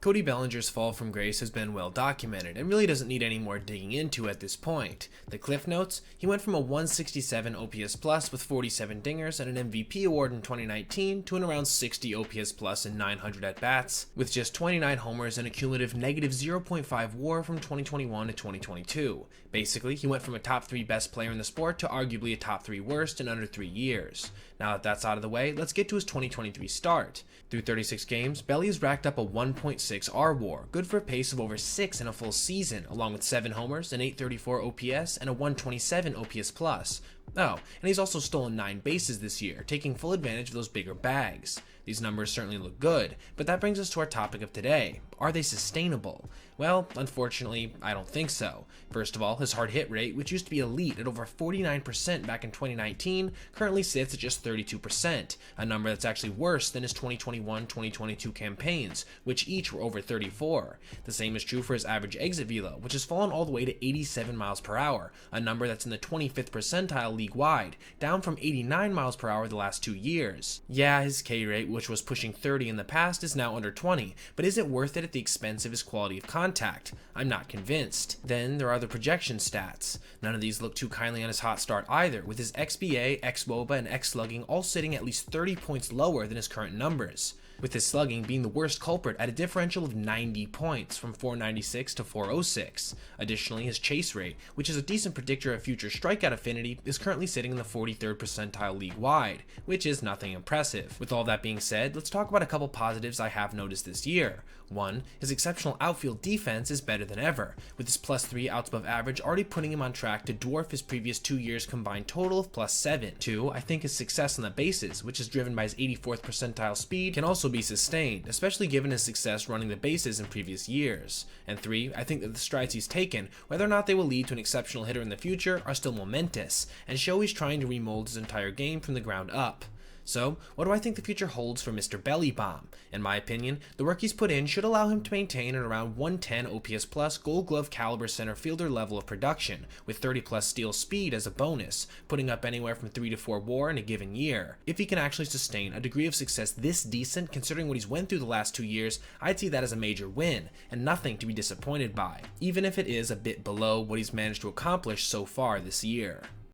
Cody Bellinger's fall from grace has been well documented and really doesn't need any more digging into at this point. The cliff notes: he went from a 167 OPS plus with 47 dingers and an MVP award in 2019 to an around 60 OPS plus and 900 at-bats, with just 29 homers and a cumulative negative 0.5 WAR from 2021 to 2022. Basically, he went from a top 3 best player in the sport to arguably a top 3 worst in under 3 years. Now that that's out of the way, let's get to his 2023 start. Through 36 games, Belly has racked up a 1.6 R-WAR, good for a pace of over 6 in a full season, along with 7 homers, an 834 OPS, and a 127 OPS plus. Oh, and he's also stolen 9 bases this year, taking full advantage of those bigger bags. These numbers certainly look good, but that brings us to our topic of today. Are they sustainable? Well, unfortunately, I don't think so. First of all, his hard hit rate, which used to be elite at over 49% back in 2019, currently sits at just 32%, a number that's actually worse than his 2021-2022 campaigns, which each were over 34. The same is true for his average exit velo, which has fallen all the way to 87 miles per hour, a number that's in the 25th percentile league-wide, down from 89 miles per hour the last 2 years. Yeah, his K rate, which was pushing 30 in the past, is now under 20, but is it worth it at the expense of his quality of contact? I'm not convinced. Then there are the projection stats. None of these look too kindly on his hot start either, with his XBA, XWOBA, and X-slugging all sitting at least 30 points lower than his current numbers, with his slugging being the worst culprit at a differential of 90 points, from 496 to 406. Additionally, his chase rate, which is a decent predictor of future strikeout affinity, is currently sitting in the 43rd percentile league-wide, which is nothing impressive. With all that being said, let's talk about a couple positives I have noticed this year. 1. His exceptional outfield defense is better than ever, with his +3 outs above average already putting him on track to dwarf his previous 2 years' combined total of +7. 2. I think his success on the bases, which is driven by his 84th percentile speed, can also be sustained, especially given his success running the bases in previous years. And 3. I think that the strides he's taken, whether or not they will lead to an exceptional hitter in the future, are still momentous, and show he's trying to remold his entire game from the ground up. So, what do I think the future holds for Mr. Belly Bomb? In my opinion, the work he's put in should allow him to maintain an around 110 OPS plus Gold Glove caliber center fielder level of production, with 30 plus steal speed as a bonus, putting up anywhere from 3 to 4 WAR in a given year. If he can actually sustain a degree of success this decent considering what he's went through the last 2 years, I'd see that as a major win, and nothing to be disappointed by, even if it is a bit below what he's managed to accomplish so far this year.